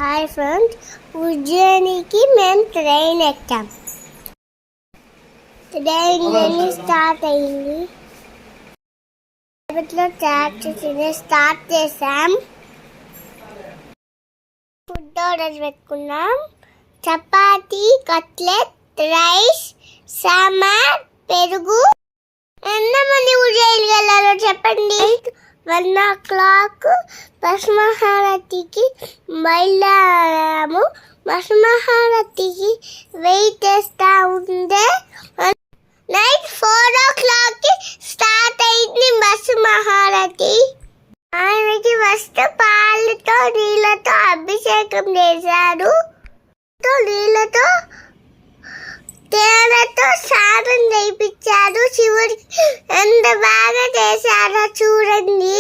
Hi friends, ఉజ్జయినికి మేము train ఎక్కాం. Train start అయింది. Start చేసాం. ఫుడ్ ఆర్డర్ పెట్టుకున్నాం. చపాతీ, కట్లెట్, రైస్, సాంబార్, పెరుగు. ఎంతమంది ఉజ్జయిని వెళ్ళాలో చెప్పండి. 1 o'clock భస్మహారతికి బయలుదేరాము. భస్మహారతికి వెయిట్ చేస్తూ ఉంటే నైట్ 4 o'clock స్టార్ట్ అయింది భస్మహారతి. ఆయనకి ఫస్ట్ పాలతో నీళ్ళతో అభిషేకం చేశారు. నీళ్ళతో తేనెతో స్నానం చేయించారు. శివుడికి ఎంత బాగా చేశారో చూడండి.